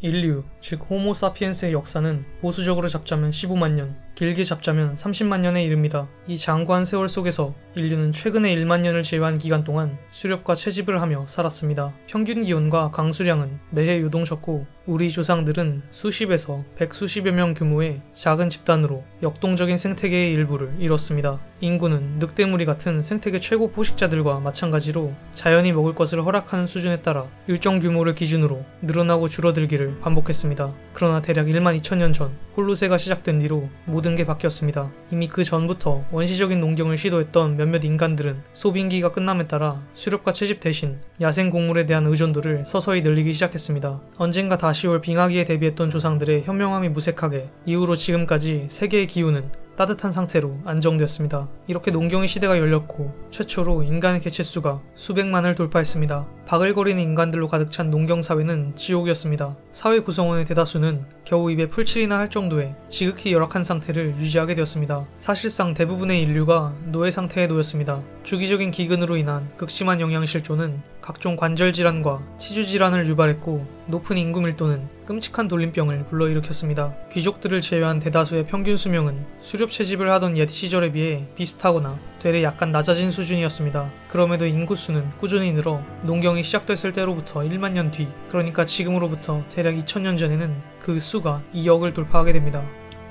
인류, 즉 호모사피엔스의 역사는 보수적으로 잡자면 15만 년, 길게 잡자면 30만 년에 이릅니다. 이 장구한 세월 속에서 인류는 최근의 1만 년을 제외한 기간 동안 수렵과 채집을 하며 살았습니다. 평균 기온과 강수량은 매해 요동쳤고 우리 조상들은 수십에서 백수십여 명 규모의 작은 집단으로 역동적인 생태계의 일부를 이뤘습니다. 인구는 늑대무리 같은 생태계 최고 포식자들과 마찬가지로 자연이 먹을 것을 허락하는 수준에 따라 일정 규모를 기준으로 늘어나고 줄어들기를 반복했습니다. 그러나 대략 1만 2천년 전 홀로세가 시작된 뒤로 모든 게 바뀌었습니다. 이미 그 전부터 원시적인 농경을 시도했던 몇몇 인간들은 소비인기가 끝남에 따라 수렵과 채집 대신 야생곡물에 대한 의존도를 서서히 늘리기 시작했습니다. 언젠가 다시 올 빙하기에 대비했던 조상들의 현명함이 무색하게 이후로 지금까지 세계의 기후는 따뜻한 상태로 안정되었습니다. 이렇게 농경의 시대가 열렸고 최초로 인간의 개체수가 수백만을 돌파했습니다. 바글거리는 인간들로 가득 찬 농경사회는 지옥이었습니다. 사회 구성원의 대다수는 겨우 입에 풀칠이나 할 정도의 지극히 열악한 상태를 유지하게 되었습니다. 사실상 대부분의 인류가 노예 상태에 놓였습니다. 주기적인 기근으로 인한 극심한 영양실조는 각종 관절질환과 치주질환을 유발했고 높은 인구 밀도는 끔찍한 돌림병을 불러일으켰습니다. 귀족들을 제외한 대다수의 평균 수명은 수렵 채집을 하던 옛 시절에 비해 비슷하거나 되레 약간 낮아진 수준이었습니다. 그럼에도 인구수는 꾸준히 늘어 농경이 시작됐을 때로부터 1만 년 뒤, 그러니까 지금으로부터 대략 2000년 전에는 그 수가 2억을 돌파하게 됩니다.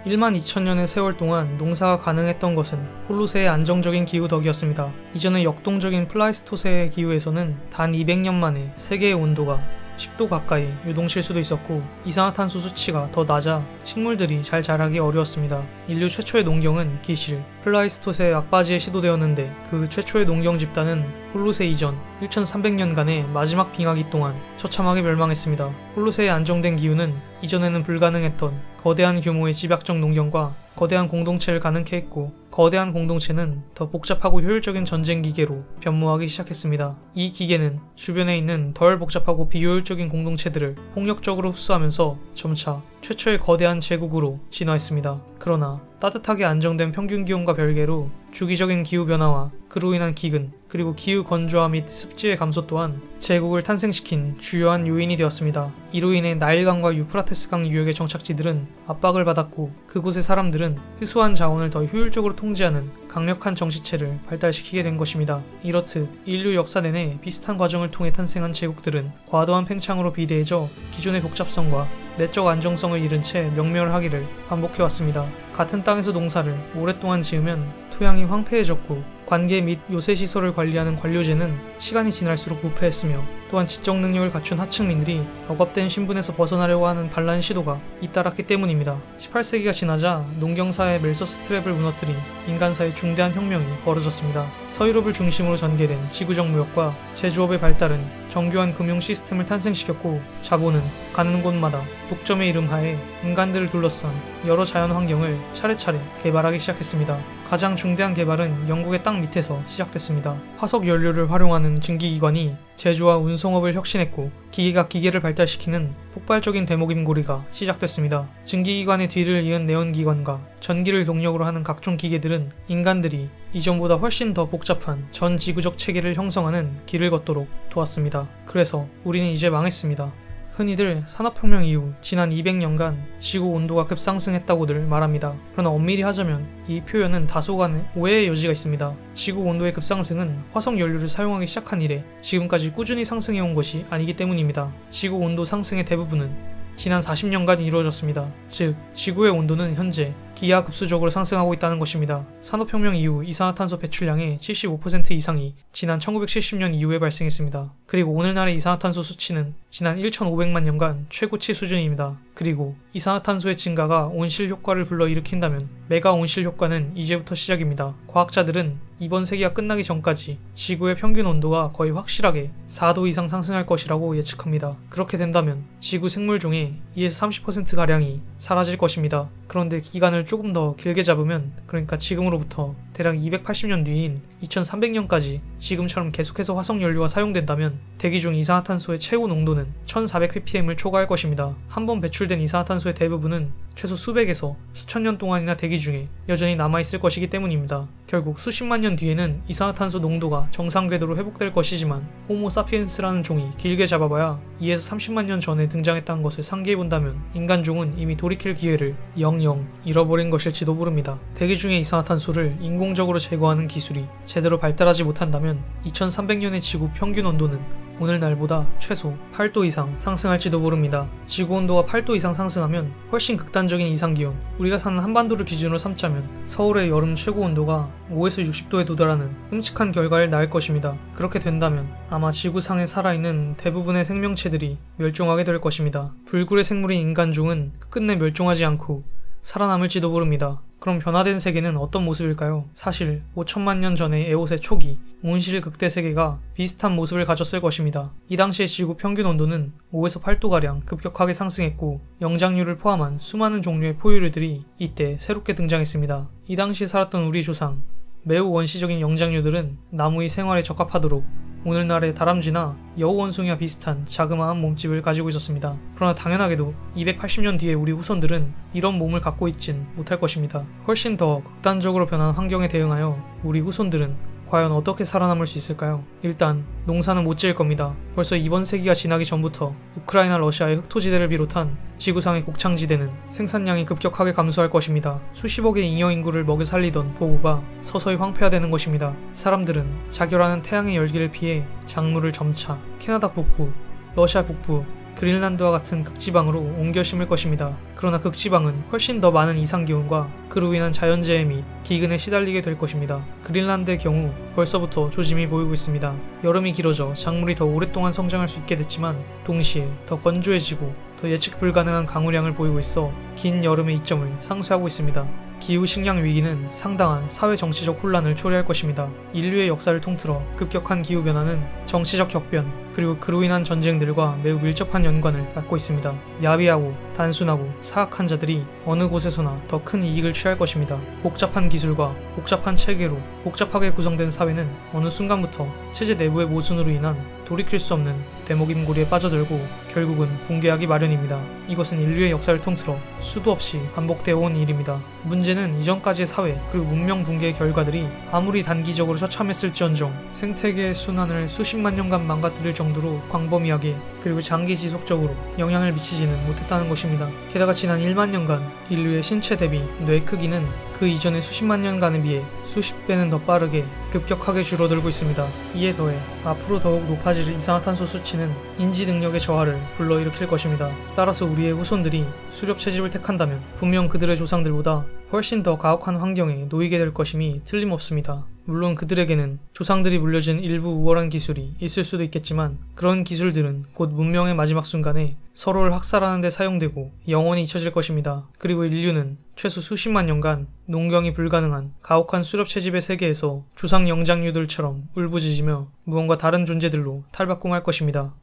1만 2천년의 세월 동안 농사가 가능했던 것은 홀로세의 안정적인 기후 덕이었습니다. 이전의 역동적인 플라이스토세의 기후에서는 단 200년 만에 세계의 온도가 10도 가까이 요동칠 수도 있었고 이산화탄소 수치가 더 낮아 식물들이 잘 자라기 어려웠습니다. 인류 최초의 농경은 기실, 플라이스토세 막바지에 시도되었는데 그 최초의 농경 집단은 홀로세 이전 1300년간의 마지막 빙하기 동안 처참하게 멸망했습니다. 홀로세의 안정된 기후는 이전에는 불가능했던 거대한 규모의 집약적 농경과 거대한 공동체를 가능케 했고 거대한 공동체는 더 복잡하고 효율적인 전쟁 기계로 변모하기 시작했습니다. 이 기계는 주변에 있는 덜 복잡하고 비효율적인 공동체들을 폭력적으로 흡수하면서 점차 최초의 거대한 제국으로 진화했습니다. 그러나 따뜻하게 안정된 평균 기온과 별개로 주기적인 기후변화와 그로 인한 기근, 그리고 기후 건조화 및 습지의 감소 또한 제국을 탄생시킨 주요한 요인이 되었습니다. 이로 인해 나일강과 유프라테스강 유역의 정착지들은 압박을 받았고 그곳의 사람들은 희소한 자원을 더 효율적으로 통제하는 강력한 정치체를 발달시키게 된 것입니다. 이렇듯 인류 역사 내내 비슷한 과정을 통해 탄생한 제국들은 과도한 팽창으로 비대해져 기존의 복잡성과 내적 안정성을 잃은 채 명멸하기를 반복해왔습니다. 같은 땅에서 농사를 오랫동안 지으면 토양이 황폐해졌고 관계 및 요새시설을 관리하는 관료제는 시간이 지날수록 부패했으며 또한 지적 능력을 갖춘 하층민들이 억압된 신분에서 벗어나려고 하는 반란 시도가 잇따랐기 때문입니다. 18세기가 지나자 농경사의 멜서스 트랩을 무너뜨린 인간사의 중대한 혁명이 벌어졌습니다. 서유럽을 중심으로 전개된 지구적 무역과 제조업의 발달은 정교한 금융 시스템을 탄생시켰고 자본은 가는 곳마다 독점의 이름 하에 인간들을 둘러싼 여러 자연 환경을 차례차례 개발하기 시작했습니다. 가장 중대한 개발은 영국의 땅 밑에서 시작됐습니다. 화석 연료를 활용하는 증기기관이 제조와 운송업을 혁신했고 기계가 기계를 발달시키는 폭발적인 대목임고리가 시작됐습니다. 증기기관의 뒤를 이은 내연기관과 전기를 동력으로 하는 각종 기계들은 인간들이 이전보다 훨씬 더 복잡한 전 지구적 체계를 형성하는 길을 걷도록 도왔습니다. 그래서 우리는 이제 망했습니다. 흔히들 산업혁명 이후 지난 200년간 지구 온도가 급상승했다고들 말합니다. 그러나 엄밀히 하자면 이 표현은 다소간의 오해의 여지가 있습니다. 지구 온도의 급상승은 화석 연료를 사용하기 시작한 이래 지금까지 꾸준히 상승해온 것이 아니기 때문입니다. 지구 온도 상승의 대부분은 지난 40년간 이루어졌습니다. 즉, 지구의 온도는 현재 기하급수적으로 상승하고 있다는 것입니다. 산업혁명 이후 이산화탄소 배출량의 75% 이상이 지난 1970년 이후에 발생했습니다. 그리고 오늘날의 이산화탄소 수치는 지난 1500만 년간 최고치 수준입니다. 그리고 이산화탄소의 증가가 온실 효과를 불러일으킨다면 메가 온실 효과는 이제부터 시작입니다. 과학자들은 이번 세기가 끝나기 전까지 지구의 평균 온도가 거의 확실하게 4도 이상 상승할 것이라고 예측합니다. 그렇게 된다면 지구 생물 중에 2에서 30%가량이 사라질 것입니다. 그런데 기간을 조금 더 길게 잡으면, 그러니까 지금으로부터 대략 280년 뒤인 2300년까지 지금처럼 계속해서 화석연료가 사용된다면 대기 중 이산화탄소의 최고 농도는 1400ppm을 초과할 것입니다. 한번 배출된 이산화탄소의 대부분은 최소 수백에서 수천 년 동안이나 대기 중에 여전히 남아있을 것이기 때문입니다. 결국 수십만 년 뒤에는 이산화탄소 농도가 정상 궤도로 회복될 것이지만 호모 사피엔스라는 종이 길게 잡아봐야 2에서 30만 년 전에 등장했다는 것을 상기해본다면 인간종은 이미 돌이킬 기회를 영영 잃어버린 것일지도 모릅니다. 대기 중의 이산화탄소를 인공적으로 제거하는 기술이 제대로 발달하지 못한다면 2300년의 지구 평균 온도는 오늘날보다 최소 8도 이상 상승할지도 모릅니다. 지구 온도가 8도 이상 상승하면 훨씬 극단적인 이상기온, 우리가 사는 한반도를 기준으로 삼자면 서울의 여름 최고 온도가 5에서 60도에 도달하는 끔찍한 결과를 낳을 것입니다. 그렇게 된다면 아마 지구상에 살아있는 대부분의 생명체들이 멸종하게 될 것입니다. 불굴의 생물인 인간종은 끝내 멸종하지 않고 살아남을지도 모릅니다. 그럼 변화된 세계는 어떤 모습일까요? 사실 5천만 년 전의 에오세 초기 온실 극대 세계가 비슷한 모습을 가졌을 것입니다. 이 당시의 지구 평균 온도는 5에서 8도가량 급격하게 상승했고 영장류를 포함한 수많은 종류의 포유류들이 이때 새롭게 등장했습니다. 이 당시 살았던 우리 조상, 매우 원시적인 영장류들은 나무의 생활에 적합하도록 오늘날의 다람쥐나 여우원숭이와 비슷한 자그마한 몸집을 가지고 있었습니다. 그러나 당연하게도 280년 뒤에 우리 후손들은 이런 몸을 갖고 있진 못할 것입니다. 훨씬 더 극단적으로 변한 환경에 대응하여 우리 후손들은 과연 어떻게 살아남을 수 있을까요? 일단 농사는 못 지을 겁니다. 벌써 이번 세기가 지나기 전부터 우크라이나 러시아의 흑토지대를 비롯한 지구상의 곡창지대는 생산량이 급격하게 감소할 것입니다. 수십억의 잉여 인구를 먹여 살리던 보고가 서서히 황폐화되는 것입니다. 사람들은 자결하는 태양의 열기를 피해 작물을 점차 캐나다 북부, 러시아 북부, 그린란드와 같은 극지방으로 옮겨 심을 것입니다. 그러나 극지방은 훨씬 더 많은 이상기온과 그로 인한 자연재해 및 기근에 시달리게 될 것입니다. 그린란드의 경우 벌써부터 조짐이 보이고 있습니다. 여름이 길어져 작물이 더 오랫동안 성장할 수 있게 됐지만 동시에 더 건조해지고 더 예측 불가능한 강우량을 보이고 있어 긴 여름의 이점을 상쇄하고 있습니다. 기후 식량 위기는 상당한 사회 정치적 혼란을 초래할 것입니다. 인류의 역사를 통틀어 급격한 기후 변화는 정치적 격변 그리고 그로 인한 전쟁들과 매우 밀접한 연관을 갖고 있습니다. 야비하고 단순하고 사악한 자들이 어느 곳에서나 더 큰 이익을 취할 것입니다. 복잡한 기술과 복잡한 체계로 복잡하게 구성된 사회는 어느 순간부터 체제 내부의 모순으로 인한 돌이킬 수 없는 대목임고리에 빠져들고 결국은 붕괴하기 마련입니다. 이것은 인류의 역사를 통틀어 수도 없이 반복되어 온 일입니다. 문제는 이전까지의 사회 그리고 문명 붕괴의 결과들이 아무리 단기적으로 처참했을지언정 생태계의 순환을 수십만 년간 망가뜨릴 정도로 광범위하게 그리고 장기 지속적으로 영향을 미치지는 못했다는 것입니다. 게다가 지난 1만 년간 인류의 신체 대비 뇌 크기는 그 이전의 수십만 년간에 비해 수십 배는 더 빠르게 급격하게 줄어들고 있습니다. 이에 더해 앞으로 더욱 높아질 이산화탄소 수치는 인지 능력의 저하를 불러일으킬 것입니다. 따라서 우리의 후손들이 수렵 채집을 택한다면 분명 그들의 조상들보다 훨씬 더 가혹한 환경에 놓이게 될 것임이 틀림없습니다. 물론 그들에게는 조상들이 물려준 일부 우월한 기술이 있을 수도 있겠지만 그런 기술들은 곧 문명의 마지막 순간에 서로를 학살하는 데 사용되고 영원히 잊혀질 것입니다. 그리고 인류는 최소 수십만 년간 농경이 불가능한 가혹한 수렵 채집의 세계에서 조상 영장류들처럼 울부짖으며 무언가 다른 존재들로 탈바꿈할 것입니다.